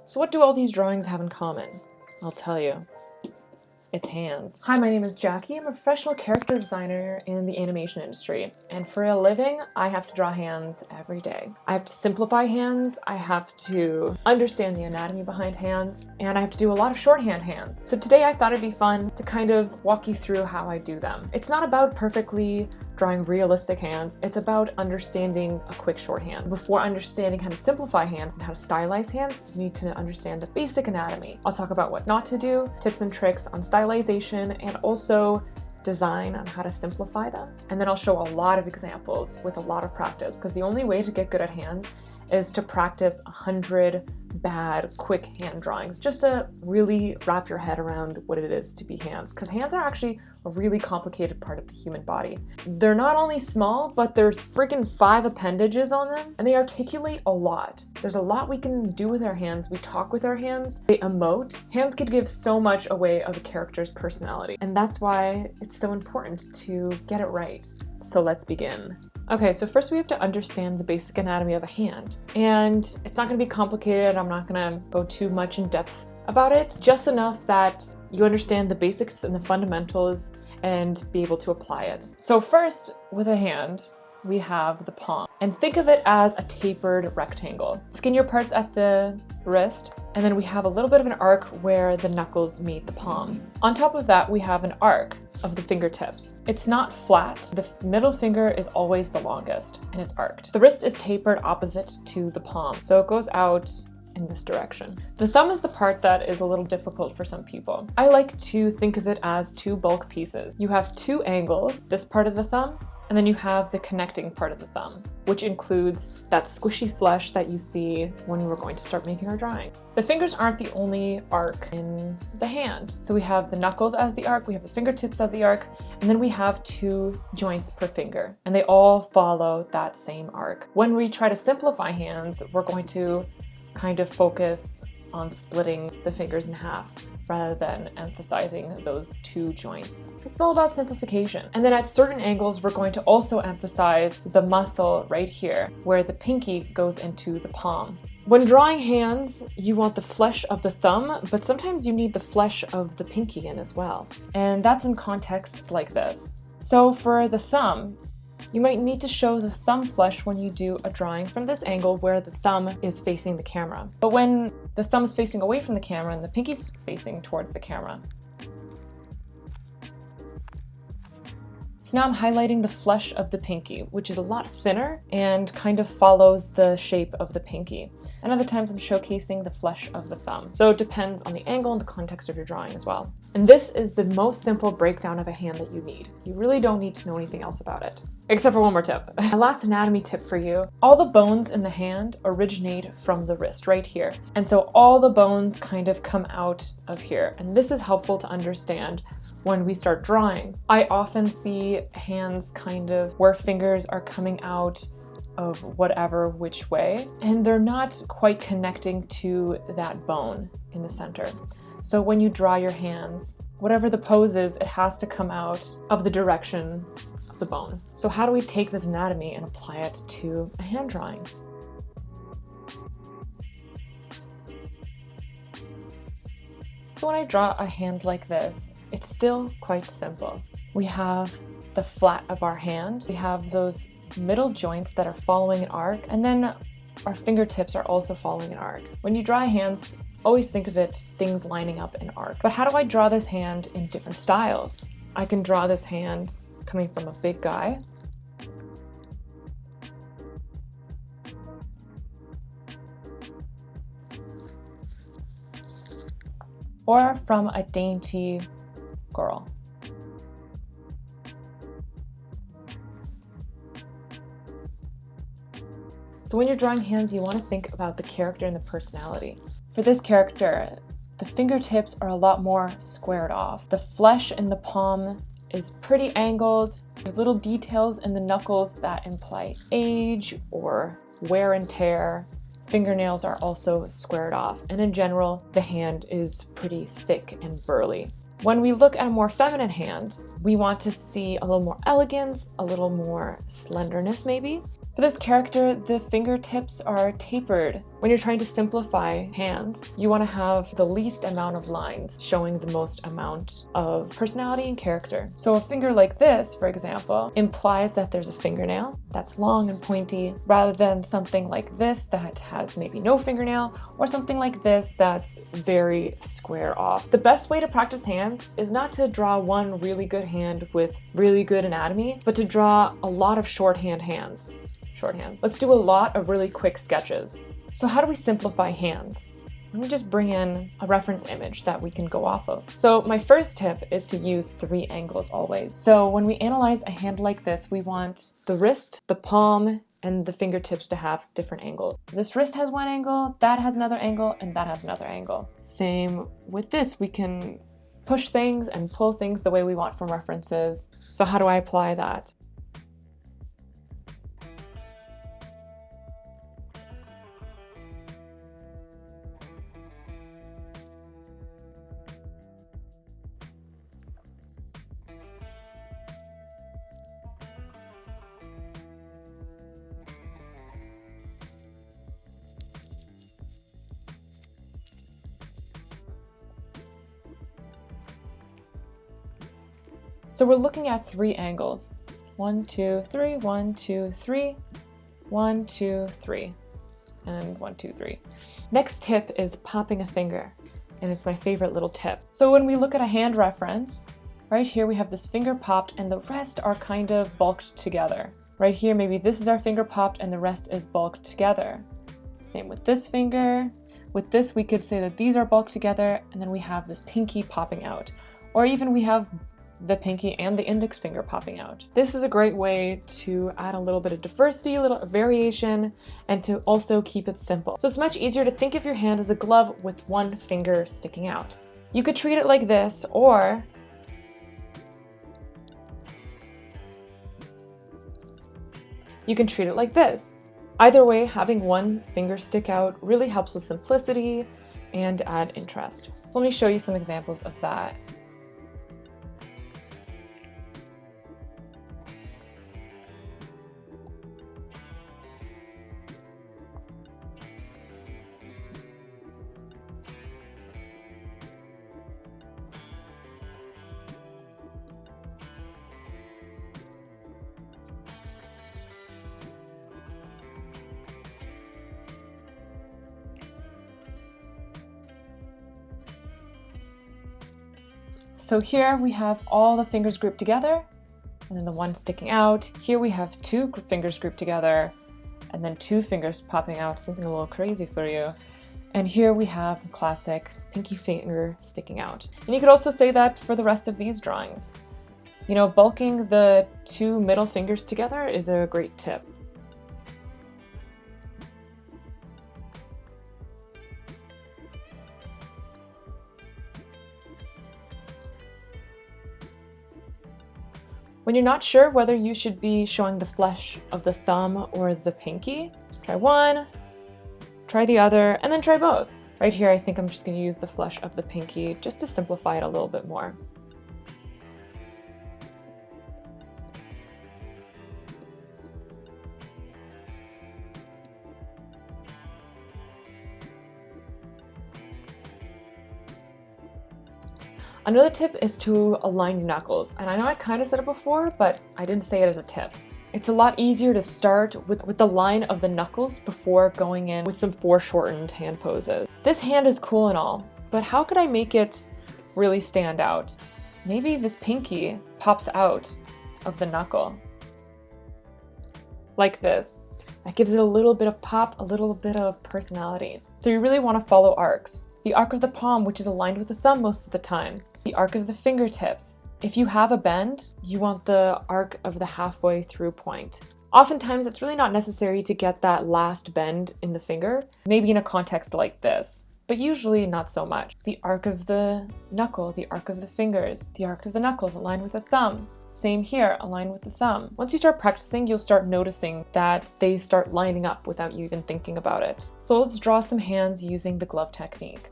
So what do all these drawings have in common? I'll tell you. It's hands. Hi, my name is Jackie. I'm a professional character designer in the animation industry, and for a living, I have to draw hands every day. I have to simplify hands, I have to understand the anatomy behind hands, and I have to do a lot of shorthand hands. So today I thought it'd be fun to kind of walk you through how I do them. It's not about perfectly drawing realistic hands, it's about understanding a quick shorthand. Before understanding how to simplify hands and how to stylize hands, you need to understand the basic anatomy. I'll talk about what not to do, tips and tricks on stylization, and also design on how to simplify them. And then I'll show a lot of examples with a lot of practice, because the only way to get good at hands is to practice 100 bad, quick hand drawings, just to really wrap your head around what it is to be hands. Because hands are actually a really complicated part of the human body. They're not only small, but there's freaking 5 appendages on them, and they articulate a lot. There's a lot we can do with our hands. We talk with our hands, they emote. Hands can give so much away of a character's personality, and that's why it's so important to get it right. So let's begin. Okay, so first we have to understand the basic anatomy of a hand. And it's not gonna be complicated, I'm not gonna go too much in depth about it, just enough that you understand the basics and the fundamentals and be able to apply it. So first, with a hand, we have the palm. And think of it as a tapered rectangle. Skinnier parts at the wrist, and then we have a little bit of an arc where the knuckles meet the palm. On top of that, we have an arc of the fingertips. It's not flat. The middle finger is always the longest, and it's arced. The wrist is tapered opposite to the palm, so it goes out in this direction. The thumb is the part that is a little difficult for some people. I like to think of it as 2 bulk pieces. You have 2 angles, this part of the thumb, and then you have the connecting part of the thumb, which includes that squishy flesh that you see when we're going to start making our drawing. The fingers aren't the only arc in the hand. So we have the knuckles as the arc, we have the fingertips as the arc, and then we have 2 joints per finger, and they all follow that same arc. When we try to simplify hands, we're going to kind of focus on splitting the fingers in half, rather than emphasizing those 2 joints. It's all about simplification. And then at certain angles, we're going to also emphasize the muscle right here, where the pinky goes into the palm. When drawing hands, you want the flesh of the thumb, but sometimes you need the flesh of the pinky in as well. And that's in contexts like this. So for the thumb, you might need to show the thumb flesh when you do a drawing from this angle where the thumb is facing the camera. But when the thumb's facing away from the camera and the pinky's facing towards the camera. So now I'm highlighting the flesh of the pinky, which is a lot thinner and kind of follows the shape of the pinky. And other times I'm showcasing the flesh of the thumb. So it depends on the angle and the context of your drawing as well. And this is the most simple breakdown of a hand that you need. You really don't need to know anything else about it. Except for one more tip. My last anatomy tip for you. All the bones in the hand originate from the wrist right here. And so all the bones kind of come out of here. And this is helpful to understand when we start drawing. I often see hands kind of where fingers are coming out of whatever which way, and they're not quite connecting to that bone in the center. So when you draw your hands, whatever the pose is, it has to come out of the direction of the bone. So how do we take this anatomy and apply it to a hand drawing? So when I draw a hand like this, it's still quite simple. We have the flat of our hand, we have those middle joints that are following an arc, and then our fingertips are also following an arc. When you draw hands, always think of it things lining up in arc. But how do I draw this hand in different styles? I can draw this hand coming from a big guy, or from a dainty girl. So when you're drawing hands, you want to think about the character and the personality. For this character, the fingertips are a lot more squared off. The flesh in the palm is pretty angled. There's little details in the knuckles that imply age or wear and tear. Fingernails are also squared off, and in general, the hand is pretty thick and burly. When we look at a more feminine hand, we want to see a little more elegance, a little more slenderness maybe. For this character, the fingertips are tapered. When you're trying to simplify hands, you want to have the least amount of lines showing the most amount of personality and character. So a finger like this, for example, implies that there's a fingernail that's long and pointy, rather than something like this that has maybe no fingernail, or something like this that's very square off. The best way to practice hands is not to draw one really good hand with really good anatomy, but to draw a lot of shorthand hands. Shorthand. Let's do a lot of really quick sketches. So how do we simplify hands? Let me just bring in a reference image that we can go off of. So my first tip is to use 3 angles always. So when we analyze a hand like this, we want the wrist, the palm, and the fingertips to have different angles. This wrist has one angle, that has another angle, and that has another angle. Same with this, we can push things and pull things the way we want from references. So how do I apply that? So we're looking at 3 angles. 1, 2, 3, 1, 2, 3, 1, 2, 3, and 1, 2, 3. Next tip is popping a finger, and it's my favorite little tip. So when we look at a hand reference, right here we have this finger popped and the rest are kind of bulked together. Right here, maybe this is our finger popped and the rest is bulked together. Same with this finger. With this, we could say that these are bulked together, and then we have this pinky popping out. Or even we have the pinky and the index finger popping out. This is a great way to add a little bit of diversity, a little variation, and to also keep it simple. So it's much easier to think of your hand as a glove with one finger sticking out. You could treat it like this, or you can treat it like this. Either way, having one finger stick out really helps with simplicity and add interest. So let me show you some examples of that. So here we have all the fingers grouped together, and then the one sticking out. Here we have 2 fingers grouped together, and then 2 fingers popping out, something a little crazy for you. And here we have the classic pinky finger sticking out. And you could also say that for the rest of these drawings. You know, bulking the 2 middle fingers together is a great tip. When you're not sure whether you should be showing the flesh of the thumb or the pinky, try one, try the other, and then try both. Right here, I think I'm just going to use the flesh of the pinky just to simplify it a little bit more. Another tip is to align your knuckles. And I know I kind of said it before, but I didn't say it as a tip. It's a lot easier to start with the line of the knuckles before going in with some foreshortened hand poses. This hand is cool and all, but how could I make it really stand out? Maybe this pinky pops out of the knuckle. Like this. That gives it a little bit of pop, a little bit of personality. So you really want to follow arcs. The arc of the palm, which is aligned with the thumb most of the time. The arc of the fingertips. If you have a bend, you want the arc of the halfway through point. Oftentimes, it's really not necessary to get that last bend in the finger, maybe in a context like this, but usually not so much. The arc of the knuckle, the arc of the fingers, the arc of the knuckles aligned with the thumb. Same here, align with the thumb. Once you start practicing, you'll start noticing that they start lining up without you even thinking about it. So let's draw some hands using the glove technique.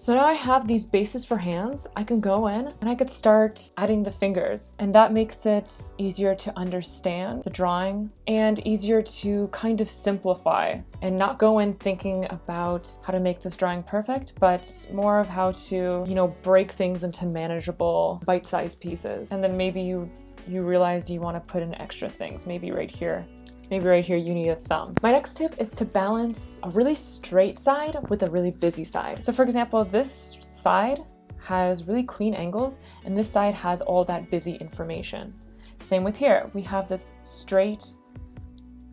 So now I have these bases for hands. I can go in and I could start adding the fingers, and that makes it easier to understand the drawing and easier to kind of simplify and not go in thinking about how to make this drawing perfect, but more of how to, you know, break things into manageable bite-sized pieces. And then maybe you realize you want to put in extra things, maybe right here. Maybe right here you need a thumb. My next tip is to balance a really straight side with a really busy side. So for example, this side has really clean angles and this side has all that busy information. Same with here. We have this straight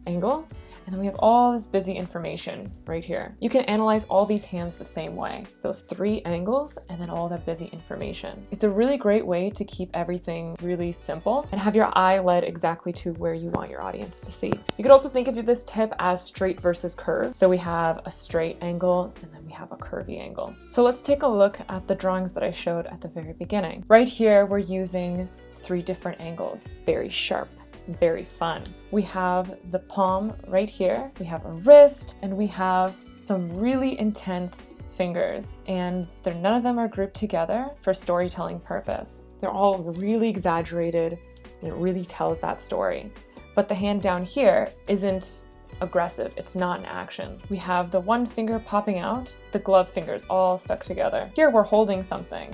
angle and then we have all this busy information right here. You can analyze all these hands the same way. Those 3 angles and then all that busy information. It's a really great way to keep everything really simple and have your eye led exactly to where you want your audience to see. You could also think of this tip as straight versus curve. So we have a straight angle and then we have a curvy angle. So let's take a look at the drawings that I showed at the very beginning. Right here, we're using 3 different angles, very sharp. Very fun. We have the palm right here, we have a wrist, and we have some really intense fingers, and none of them are grouped together for storytelling purpose. They're all really exaggerated and it really tells that story. But the hand down here isn't aggressive, it's not an action. We have the 1 finger popping out, the glove fingers all stuck together. Here we're holding something.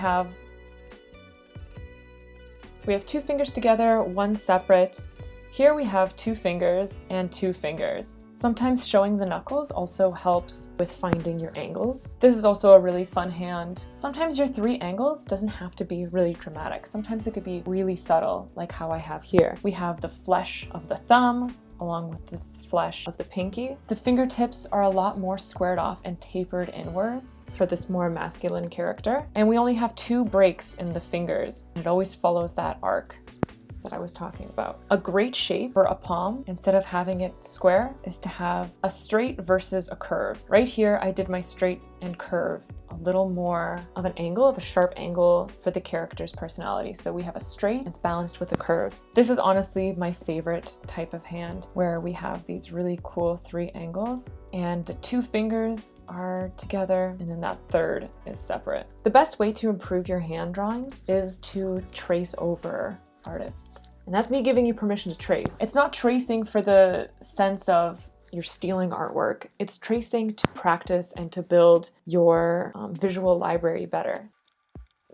We have 2 fingers together, 1 separate. Here we have 2 fingers and 2 fingers. Sometimes showing the knuckles also helps with finding your angles. This is also a really fun hand. Sometimes your 3 angles doesn't have to be really dramatic. Sometimes it could be really subtle, like how I have here. We have the flesh of the thumb along with the flesh of the pinky. The fingertips are a lot more squared off and tapered inwards for this more masculine character. And we only have 2 breaks in the fingers. It always follows that arc that I was talking about. A great shape for a palm, instead of having it square, is to have a straight versus a curve. Right here, I did my straight and curve a little more of an angle, of a sharp angle for the character's personality. So we have a straight, it's balanced with a curve. This is honestly my favorite type of hand, where we have these really cool 3 angles and the 2 fingers are together and then that 3rd is separate. The best way to improve your hand drawings is to trace over artists. And that's me giving you permission to trace. It's not tracing for the sense of you're stealing artwork. It's tracing to practice and to build your visual library better.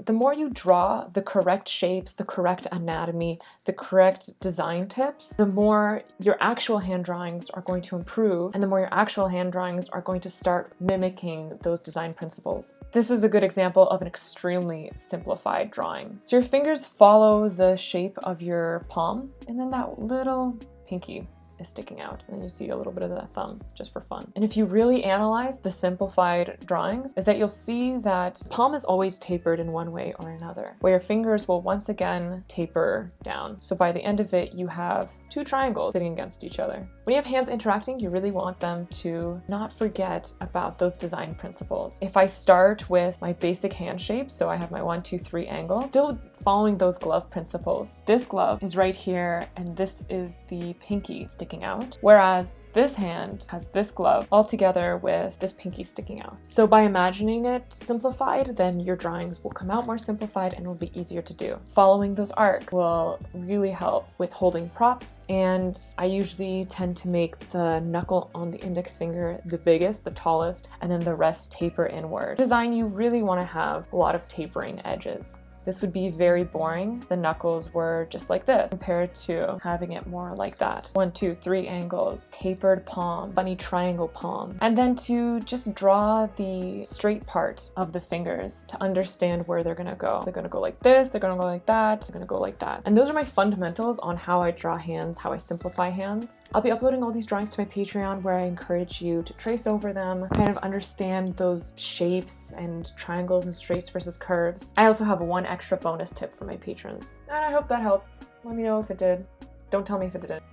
The more you draw the correct shapes, the correct anatomy, the correct design tips, the more your actual hand drawings are going to improve, and the more your actual hand drawings are going to start mimicking those design principles. This is a good example of an extremely simplified drawing. So your fingers follow the shape of your palm, and then that little pinky is sticking out, and then you see a little bit of that thumb just for fun. And if you really analyze the simplified drawings, is that you'll see that palm is always tapered in one way or another, where your fingers will once again taper down. So by the end of it, you have 2 triangles sitting against each other. When you have hands interacting, you really want them to not forget about those design principles. If I start with my basic hand shape, so I have my 1, 2, 3 angle, still following those glove principles. This glove is right here, and this is the pinky sticking out, whereas this hand has this glove all together with this pinky sticking out. So by imagining it simplified, then your drawings will come out more simplified and will be easier to do. Following those arcs will really help with holding props, and I usually tend to make the knuckle on the index finger the biggest, the tallest, and then the rest taper inward. Design, you really want to have a lot of tapering edges. This would be very boring. The knuckles were just like this, compared to having it more like that. 1, 2, 3 angles, tapered palm, funny triangle palm. And then to just draw the straight part of the fingers to understand where they're gonna go. They're gonna go like this, they're gonna go like that, they're gonna go like that. And those are my fundamentals on how I draw hands, how I simplify hands. I'll be uploading all these drawings to my Patreon, where I encourage you to trace over them, kind of understand those shapes and triangles and straights versus curves. I also have one extra bonus tip for my patrons, and I hope that helped. Let me know if it did. Don't tell me if it didn't.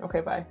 Okay, bye.